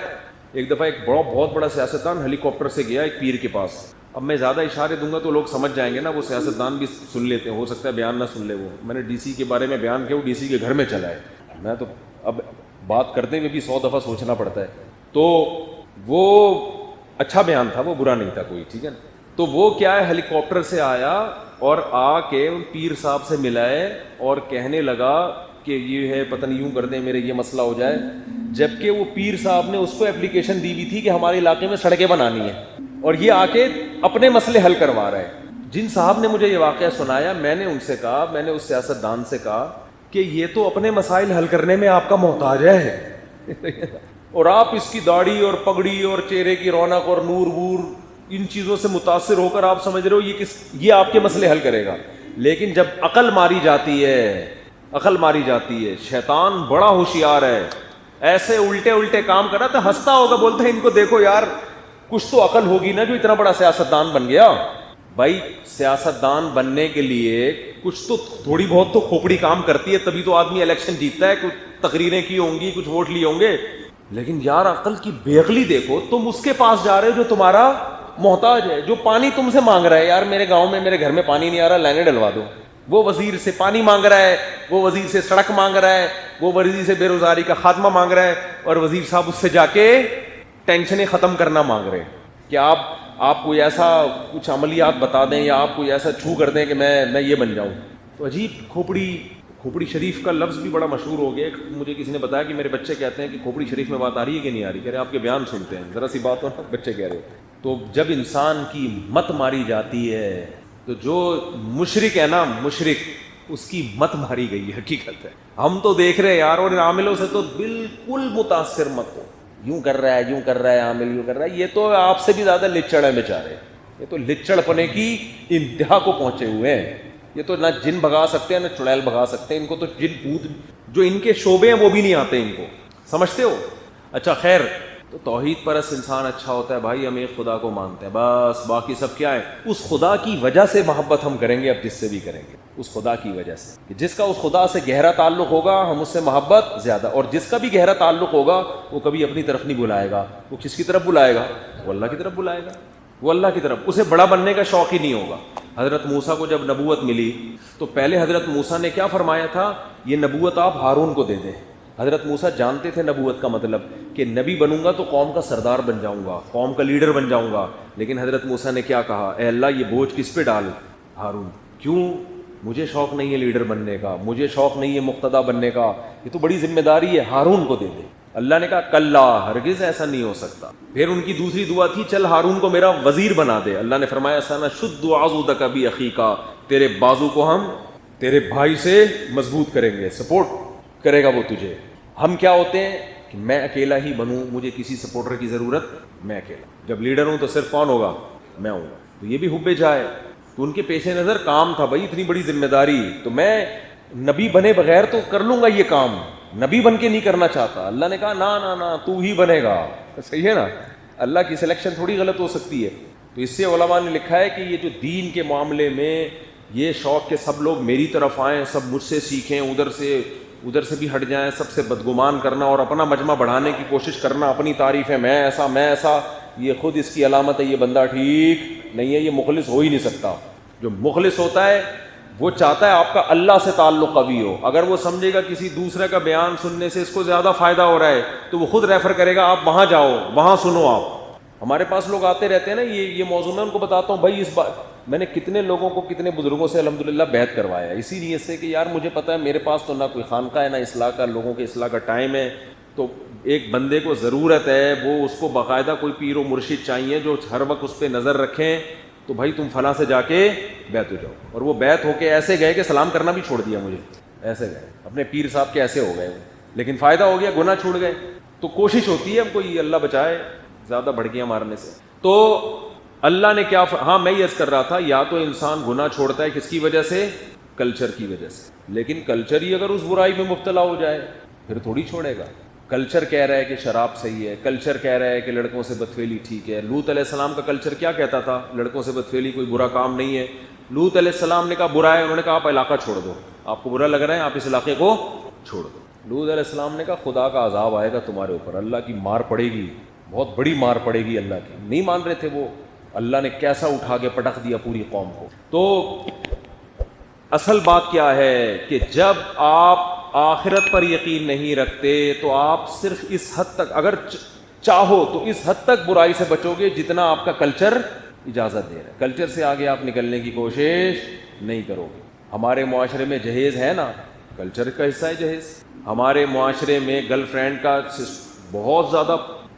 ایک دفعہ ایک بہت بڑا سیاستدان ہیلی کاپٹر سے گیا ایک پیر کے پاس. اب میں زیادہ اشارے دوں گا تو لوگ سمجھ جائیں گے نا، وہ سیاستدان بھی سن لیتے ہیں، ہو سکتا ہے بیان نہ سن لے. وہ میں نے ڈی سی کے بارے میں بیان کیا، وہ ڈی سی کے گھر میں چلا ہے. میں تو اب بات کرتے ہوئے بھی 100 دفعہ سوچنا پڑتا ہے. تو وہ اچھا بیان تھا، وہ برا نہیں تھا کوئی، ٹھیک ہے نا. تو وہ کیا ہے، ہیلی کاپٹر سے آیا اور آ کے ان پیر صاحب سے ملائے اور کہنے لگا کہ یہ ہے پتہ نہیں یوں کر دیں میرے یہ مسئلہ ہو جائے. جبکہ وہ پیر صاحب نے اس کو اپلیکیشن دی ہوئی تھی کہ ہمارے علاقے میں سڑکیں بنانی ہیں، اور یہ آ کے اپنے مسئلے حل کروا رہا ہے. جن صاحب نے مجھے یہ واقعہ سنایا، میں نے ان سے کہا، میں نے اس سیاستدان سے کہا کہ یہ تو اپنے مسائل حل کرنے میں آپ کا محتاج ہے اور آپ اس کی داڑھی اور پگڑی اور چہرے کی رونق اور نور وور ان چیزوں سے متاثر ہو کر آپ سمجھ رہے ہو یہ آپ کے مسئلے حل کرے گا. لیکن جب عقل ماری جاتی ہے، شیطان بڑا ہوشیار ہے، ایسے الٹے کام کر رہا تھا، ہنستا ہوگا، بولتا ہے ان کو دیکھو یار کچھ تو عقل ہوگی نا جو اتنا بڑا سیاستدان بن گیا. بھائی سیاستدان بننے کے لیے کچھ تو تھوڑی بہت تو کھوپڑی کام کرتی ہے، تبھی تو آدمی الیکشن جیتتا ہے. کچھ تقریریں کی ہوں گی، کچھ ووٹ لیے ہوں گے. لیکن یار عقل کی بے عقلی دیکھو، تم اس کے پاس جا رہے ہو جو تمہارا محتاج ہے، جو پانی تم سے مانگ رہا ہے، یار میرے گاؤں میں میرے گھر میں پانی نہیں آ رہا، لائنیں ڈلوا دو. وہ وزیر سے پانی مانگ رہا ہے، وہ وزیر سے سڑک مانگ رہا ہے، وہ وزیر سے بے روزگاری کا خاتمہ مانگ رہا ہے، اور وزیر صاحب اس سے جا کے ٹینشنیں ختم کرنا مانگ رہے ہیں کہ آپ آپ کوئی ایسا کچھ عملیات بتا دیں یا آپ کوئی ایسا چھو کر دیں کہ میں یہ بن جاؤں. تو عجیب کھوپڑی شریف کا لفظ بھی بڑا مشہور ہو گیا. مجھے کسی نے بتایا کہ میرے بچے کہتے ہیں کہ کھوپڑی شریف میں بات آ رہی ہے کہ نہیں آ رہی. کہہ رہے آپ کے بیان سنتے ہیں, ذرا سی بات ہو نا, بچے کہہ رہے. تو جب انسان کی مت ماری جاتی ہے تو جو مشرک ہے نا, مشرک, اس کی مت ماری گئی ہے. حقیقت ہے ہم تو دیکھ رہے ہیں یار, اور ان عاملوں سے تو بالکل متاثر مت ہو. یوں کر رہا ہے عامل یوں کر رہا ہے. یہ تو آپ سے بھی زیادہ لچڑ ہے بیچارے. یہ تو لچڑ پنے کی انتہا کو پہنچے ہوئے ہیں. یہ تو نہ جن بھگا سکتے ہیں نہ چڑیل بھگا سکتے ہیں. ان کو تو جن بھوت جو ان کے شعبے ہیں وہ بھی نہیں آتے ان کو. سمجھتے ہو؟ اچھا خیر, تو توحید پرست انسان اچھا ہوتا ہے بھائی. ہم ایک خدا کو مانتے ہیں بس, باقی سب کیا ہے, اس خدا کی وجہ سے محبت ہم کریں گے. اب جس سے بھی کریں گے اس خدا کی وجہ سے, کہ جس کا اس خدا سے گہرا تعلق ہوگا ہم اس سے محبت زیادہ. اور جس کا بھی گہرا تعلق ہوگا وہ کبھی اپنی طرف نہیں بلائے گا. وہ کس کی طرف بلائے گا؟ وہ اللہ کی طرف بلائے گا. وہ اللہ کی طرف, اسے بڑا بننے کا شوق ہی نہیں ہوگا. حضرت موسیٰ کو جب نبوت ملی تو پہلے حضرت موسیٰ نے کیا فرمایا تھا, یہ نبوت آپ ہارون کو دے دیں. حضرت موسیٰ جانتے تھے نبوت کا مطلب, کہ نبی بنوں گا تو قوم کا سردار بن جاؤں گا, قوم کا لیڈر بن جاؤں گا. لیکن حضرت موسیٰ نے کیا کہا, اے اللہ یہ بوجھ کس پہ ڈال؟ ہارون. کیوں؟ مجھے شوق نہیں ہے لیڈر بننے کا, مجھے شوق نہیں ہے مقتدی بننے کا, یہ تو بڑی ذمہ داری ہے, ہارون کو دے دے. اللہ نے کہا کلا, ہرگز ایسا نہیں ہو سکتا. پھر ان کی دوسری دعا تھی چل ہارون کو میرا وزیر بنا دے. اللہ نے فرمایا سنشد عضدک باخیک, تیرے بازو کو ہم تیرے بھائی سے مضبوط کریں گے, سپورٹ کرے گا وہ تجھے. ہم کیا ہوتے ہیں کہ میں اکیلا ہی بنوں, مجھے کسی سپورٹر کی ضرورت, میں اکیلا. جب لیڈر ہوں تو صرف کون ہوگا؟ میں ہوں گا. تو یہ بھی حب جائے. تو ان کے پیش نظر کام تھا بھائی, اتنی بڑی ذمہ داری, تو میں نبی بنے بغیر تو کر لوں گا یہ کام, نبی بن کے نہیں کرنا چاہتا. اللہ نے کہا نا تو ہی بنے گا. صحیح ہے نا, اللہ کی سلیکشن تھوڑی غلط ہو سکتی ہے. تو اس سے علماء نے لکھا ہے کہ یہ جو دین کے معاملے میں یہ شوق کہ سب لوگ میری طرف آئیں, سب مجھ سے سیکھیں, ادھر سے بھی ہٹ جائیں, سب سے بدگمان کرنا اور اپنا مجمع بڑھانے کی کوشش کرنا, اپنی تعریف ہے میں ایسا, یہ خود اس کی علامت ہے یہ بندہ ٹھیک نہیں ہے, یہ مخلص ہو ہی نہیں سکتا. جو مخلص ہوتا ہے وہ چاہتا ہے آپ کا اللہ سے تعلق قوی ہو. اگر وہ سمجھے گا کسی دوسرے کا بیان سننے سے اس کو زیادہ فائدہ ہو رہا ہے تو وہ خود ریفر کرے گا, آپ وہاں جاؤ, وہاں سنو. آپ ہمارے پاس لوگ آتے رہتے ہیں نا, یہ موضوع میں ان کو بتاتا ہوں بھائی, اس بات میں نے کتنے لوگوں کو کتنے بزرگوں سے الحمدللہ بیعت کروایا اسی لیے سے کہ یار مجھے پتہ ہے میرے پاس تو نہ کوئی خانقاہ ہے نہ اصلاح کا, لوگوں کے اصلاح کا ٹائم ہے. تو ایک بندے کو ضرورت ہے, وہ اس کو باقاعدہ کوئی پیر و مرشد چاہیے جو ہر وقت اس پہ نظر رکھیں. تو بھائی تم فلاں سے جا کے بیعت ہو جاؤ. اور وہ بیعت ہو کے ایسے گئے کہ سلام کرنا بھی چھوڑ دیا مجھے, ایسے گئے اپنے پیر صاحب کے ایسے ہو گئے وہ, لیکن فائدہ ہو گیا, گناہ چھوڑ گئے. تو کوشش ہوتی ہے ہم کو, یہ اللہ بچائے زیادہ بھڑکیاں مارنے سے. تو اللہ نے کیا ہاں میں یہ عرض کر رہا تھا, یا تو انسان گناہ چھوڑتا ہے کس کی وجہ سے؟ کلچر کی وجہ سے. لیکن کلچر ہی اگر اس برائی میں مبتلا ہو جائے پھر تھوڑی چھوڑے گا. کلچر کہہ رہا ہے کہ شراب صحیح ہے, کلچر کہہ رہا ہے کہ لڑکوں سے بدفعلی ٹھیک ہے. لوط علیہ السلام کا کلچر کیا کہتا تھا؟ لڑکوں سے بدفعلی کوئی برا کام نہیں ہے. لوط علیہ السلام نے کہا برا ہے, انہوں نے کہا آپ علاقہ چھوڑ دو, آپ کو برا لگ رہا ہے آپ اس علاقے کو چھوڑ دو. لوط علیہ السلام نے کہا خدا کا عذاب آئے گا تمہارے اوپر, اللہ کی مار پڑے گی, بہت بڑی مار پڑے گی اللہ کی. نہیں مان رہے تھے وہ, اللہ نے کیسا اٹھا کے پٹخ دیا پوری قوم کو. تو اصل بات کیا ہے کہ جب آپ آخرت پر یقین نہیں رکھتے تو آپ صرف اس حد تک, اگر چاہو تو اس حد تک برائی سے بچو گے جتنا آپ کا کلچر اجازت دے رہا ہے. کلچر سے آگے آپ نکلنے کی کوشش نہیں کرو گے. ہمارے معاشرے میں جہیز ہے نا, کلچر کا حصہ ہے جہیز. ہمارے معاشرے میں گرل فرینڈ کا بہت زیادہ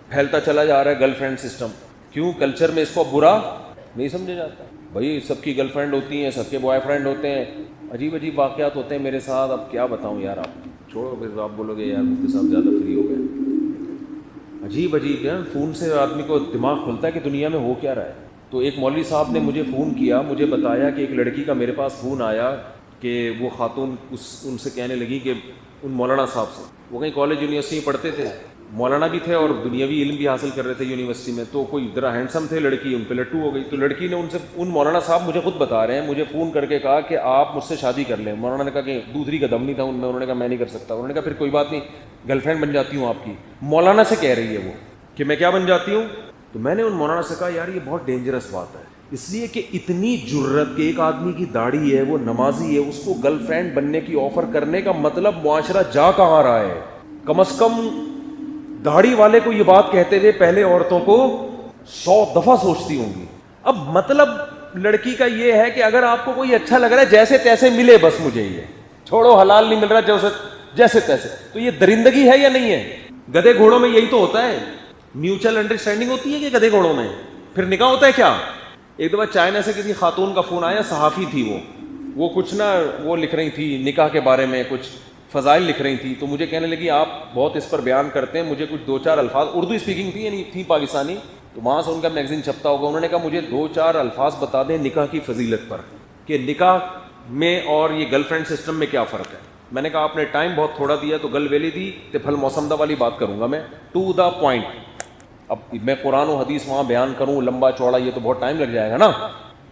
پھیلتا چلا جا رہا ہے, گرل فرینڈ سسٹم. کیوں؟ کلچر میں اس کو برا نہیں سمجھا جاتا. بھائی سب کی گرل فرینڈ ہوتی ہیں, سب کے بوائے فرینڈ ہوتے ہیں, عجیب عجیب واقعات ہوتے ہیں میرے ساتھ. اب کیا بتاؤں یار, آپ چھوڑو, پھر آپ بولو گے یار مفتی صاحب زیادہ فری ہو گئے. عجیب یار, فون سے آدمی کو دماغ کھلتا ہے کہ دنیا میں ہو کیا رہا ہے. تو ایک مولوی صاحب نے مجھے فون کیا, مجھے بتایا کہ ایک لڑکی کا میرے پاس فون آیا کہ وہ خاتون ان سے کہنے لگی کہ ان مولانا صاحب سے, وہ کہیں کالج یونیورسٹی میں پڑھتے تھے, مولانا بھی تھے اور دنیاوی علم بھی حاصل کر رہے تھے یونیورسٹی میں. تو کوئی ذرا ہینڈسم تھے, لڑکی ان پہ لٹو ہو گئی. تو لڑکی نے ان مولانا صاحب مجھے خود بتا رہے ہیں, مجھے فون کر کے کہا کہ آپ مجھ سے شادی کر لیں. مولانا نے کہا کہ دوسری کا دم نہیں تھا ان میں, انہوں نے کہا میں نہیں کر سکتا. انہوں نے کہا پھر کوئی بات نہیں, گرل فرینڈ بن جاتی ہوں آپ کی. مولانا سے کہہ رہی ہے وہ کہ میں کیا بن جاتی ہوں. تو میں نے ان مولانا سے کہا یار یہ بہت ڈینجرس بات ہے, اس لیے کہ اتنی جرت کہ ایک آدمی کی داڑھی ہے, وہ نمازی ہے, اس کو گرل فرینڈ بننے کی آفر کرنے کا مطلب معاشرہ جا کہاں رہا ہے. کم از کم داڑھی والے کو یہ بات کہتے ہوئے پہلے عورتوں کو 100 دفعہ سوچتی ہوں گی. اب مطلب لڑکی کا یہ ہے کہ اگر آپ کو کوئی اچھا لگ رہا ہے جیسے تیسے ملے بس مجھے یہ چھوڑو, حلال نہیں مل رہا جیسے تیسے, تو یہ درندگی ہے یا نہیں ہے؟ گدھے گھوڑوں میں یہی تو ہوتا ہے, میوچل انڈرسٹینڈنگ ہوتی ہے کہ گدھے گھوڑوں میں پھر نکاح ہوتا ہے کیا؟ ایک دفعہ چائنا سے کسی خاتون کا فون آیا, صحافی تھی وہ کچھ نا وہ لکھ رہی تھی نکاح کے بارے میں, کچھ فضائل لکھ رہی تھی, تو مجھے کہنے لگی آپ بہت اس پر بیان کرتے ہیں, مجھے کچھ 2-4 الفاظ, اردو اسپیکنگ تھی یعنی تھی پاکستانی, تو وہاں سے ان کا میگزین چھپتا ہوگا, انہوں نے کہا مجھے 2-4 الفاظ بتا دیں نکاح کی فضیلت پر کہ نکاح میں اور یہ گرل فرینڈ سسٹم میں کیا فرق ہے. میں نے کہا آپ نے ٹائم بہت تھوڑا دیا تو گل ویلی دی تے پھل موسم دا والی بات کروں گا میں, ٹو دا پوائنٹ. اب میں قرآن و حدیث وہاں بیان کروں لمبا چوڑا, یہ تو بہت ٹائم لگ جائے گا نا.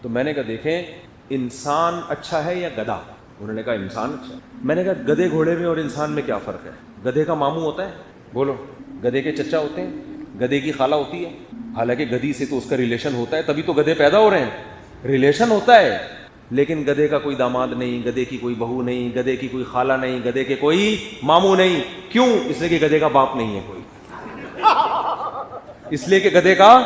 تو میں نے کہا دیکھیں انسان اچھا ہے یا گدھا؟ انہوں نے کہا انسان اچھا ہے. میں نے کہا گدھے گھوڑے میں اور انسان میں کیا فرق ہے؟ گدھے کا ماموں ہوتا ہے, بولو, گدھے کے چچا ہوتے ہیں, گدھے کی خالہ ہوتی ہے, حالانکہ گدھی سے تو اس کا ریلیشن ہوتا ہے, تبھی تو گدھے پیدا ہو رہے ہیں, ریلیشن ہوتا ہے. لیکن گدھے کا کوئی داماد نہیں, گدھے کی کوئی بہو نہیں, گدھے کی کوئی خالہ نہیں, گدھے کے کوئی ماموں نہیں. کیوں؟ اس لیے کہ گدھے کا باپ نہیں ہے کوئی, اس لیے کہ گدھے کا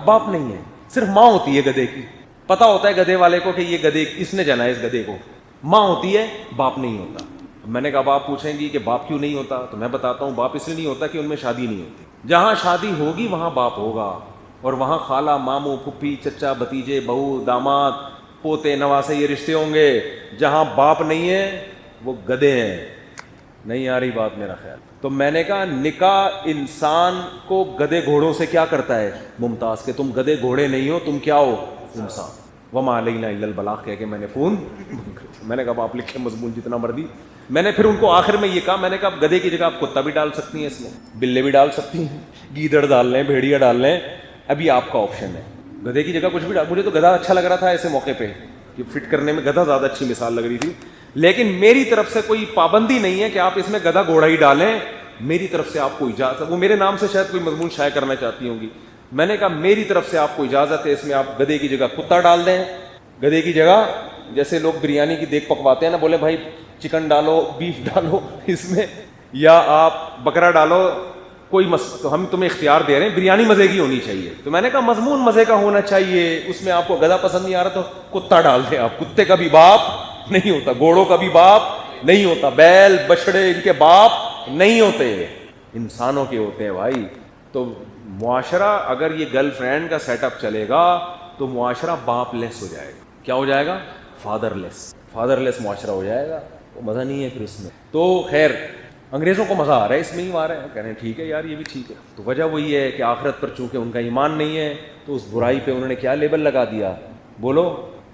باپ نہیں ہے, صرف ماں ہوتی ہے گدھے کی. پتا ہوتا ہے گدھے والے کو کہ یہ گدھے اس نے جنا ہے, اس گدھے کو ماں ہوتی ہے, باپ نہیں ہوتا. میں نے کہا باپ پوچھیں گی کہ باپ کیوں نہیں ہوتا, تو میں بتاتا ہوں باپ اس لیے نہیں ہوتا کہ ان میں شادی نہیں ہوتی. جہاں شادی ہوگی وہاں باپ ہوگا, اور وہاں خالہ, ماموں, پھپھی, چچا, بھتیجے, بہو, داماد, پوتے, نواسے, یہ رشتے ہوں گے. جہاں باپ نہیں ہے وہ گدھے ہیں. نہیں آ رہی بات میرا خیال. تو میں نے کہا نکاح انسان کو گدھے گھوڑوں سے کیا کرتا ہے ممتاز, کہ تم گدھے گھوڑے نہیں ہو, تم کیا ہو, انسان. وما علینا الا البلاغ کہہ کے میں نے فون, میں نے کہا آپ لکھے مضمون جتنا مرضی. میں نے پھر ان کو آخر میں یہ کہا, میں نے کہا گدھے کی جگہ آپ کتا بھی ڈال سکتی ہیں, اس میں بلے بھی ڈال سکتی ہیں, گیدڑ ڈال لیں, بھیڑیا ڈال لیں, ابھی آپ کا آپشن ہے. گدھے کی جگہ کچھ بھی ڈال. مجھے تو گدھا اچھا لگ رہا تھا ایسے موقع پہ, کہ فٹ کرنے میں گدھا زیادہ اچھی مثال لگ رہی تھی. لیکن میری طرف سے کوئی پابندی نہیں ہے کہ آپ اس میں گدھا گھوڑا ہی ڈالیں, میری طرف سے آپ کو اجازت. وہ میرے نام سے شاید کوئی مضمون شائع کرنا چاہتی ہوں گی. میں نے کہا میری طرف سے آپ کو اجازت ہے, اس میں آپ گدھے کی جگہ کتا ڈال دیں, گدھے کی جگہ جیسے لوگ بریانی کی دیکھ پکواتے ہیں نا, بولے بھائی چکن ڈالو, بیف ڈالو اس میں, یا آپ بکرا ڈالو, کوئی تو ہم تمہیں اختیار دے رہے ہیں, بریانی مزے کی ہونی چاہیے. تو میں نے کہا مضمون مزے کا ہونا چاہیے, اس میں آپ کو گدھا پسند نہیں آ رہا تو کتا ڈال دیں آپ. کتے کا بھی باپ نہیں ہوتا, گھوڑوں کا بھی باپ نہیں ہوتا, بیل بچڑے ان کے باپ نہیں ہوتے, انسانوں کے ہوتے ہیں بھائی. تو معاشرہ اگر یہ گرل فرینڈ کا سیٹ اپ چلے گا تو معاشرہ باپ لیس ہو جائے گا. کیا ہو جائے گا؟ فادر لیس معاشرہ ہو جائے گا. وہ مزہ نہیں ہے پھر اس میں. تو خیر انگریزوں کو مزہ آ رہا ہے اس میں ہی, آ رہا ہے, کہہ رہے ہیں ٹھیک ہے یار یہ بھی ٹھیک ہے. تو وجہ وہی ہے کہ آخرت پر چونکہ ان کا ایمان نہیں ہے تو اس برائی پہ انہوں نے کیا لیبل لگا دیا, بولو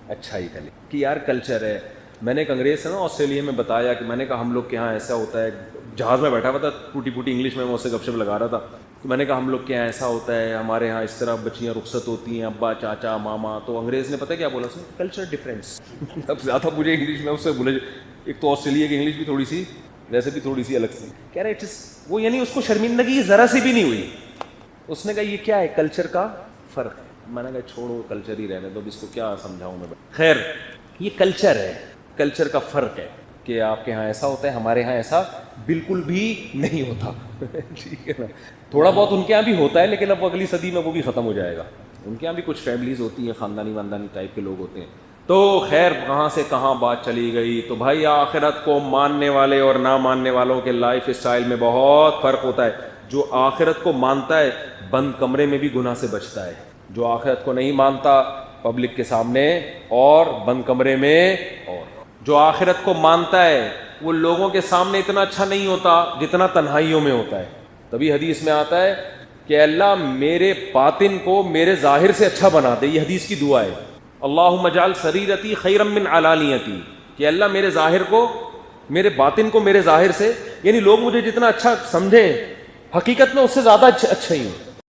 اچھائی کا, کہ یار کلچر ہے. میں نے ایک انگریز سے نا آسٹریلیا میں بتایا کہ میں نے کہا ہم لوگ کے یہاں ایسا ہوتا ہے, جہاز میں بیٹھا ہوا تھا, ٹوٹی پوٹی انگلش میں اس سے گپ شپ لگا رہا تھا. تو میں نے کہا ہم لوگ کے یہاں ایسا ہوتا ہے, ہمارے یہاں اس طرح بچیاں رخصت ہوتی ہیں, ابا چاچا ماما. تو انگریز نے پتہ کیا بولا, اس نے کلچر ڈفرینس. اب زیادہ مجھے انگلش میں اس سے بولے, ایک تو آسٹریلیا کی انگلش بھی تھوڑی سی ویسے بھی تھوڑی سی الگ سی, کہہ رہے وہ یعنی اس کو شرمندگی ذرا سی بھی نہیں ہوئی. اس نے کہا یہ کیا ہے, کلچر کا فرق ہے. میں نے کہا چھوڑو کلچر ہی رہنے دو, اس کو کیا سمجھاؤں میں. خیر یہ کلچر ہے, کلچر کا فرق ہے کہ آپ کے ہاں ایسا ہوتا ہے, ہمارے ہاں ایسا بالکل بھی نہیں ہوتا. ٹھیک ہے نا, تھوڑا بہت ان کے یہاں بھی ہوتا ہے لیکن اب اگلی صدی میں وہ بھی ختم ہو جائے گا. ان کے یہاں بھی کچھ فیملیز ہوتی ہیں, خاندانی ٹائپ کے لوگ ہوتے ہیں. تو خیر کہاں سے کہاں بات چلی گئی. تو بھائی آخرت کو ماننے والے اور نہ ماننے والوں کے لائف اسٹائل میں بہت فرق ہوتا ہے. جو آخرت کو مانتا ہے بند کمرے میں بھی گناہ سے بچتا ہے, جو آخرت کو نہیں مانتا پبلک کے سامنے اور بند کمرے میں. اور جو آخرت کو مانتا ہے وہ لوگوں کے سامنے اتنا اچھا نہیں ہوتا جتنا تنہائیوں میں ہوتا ہے. تبھی حدیث میں آتا ہے کہ اللہ میرے باطن کو میرے ظاہر سے اچھا بنا دے. یہ حدیث کی دعا ہے, اللہم اجعل سریرتی خیرا من علانیتی, کہ اللہ میرے ظاہر کو, میرے باطن کو میرے ظاہر سے, یعنی لوگ مجھے جتنا اچھا سمجھیں حقیقت میں اس سے زیادہ اچھا ہی ہوں.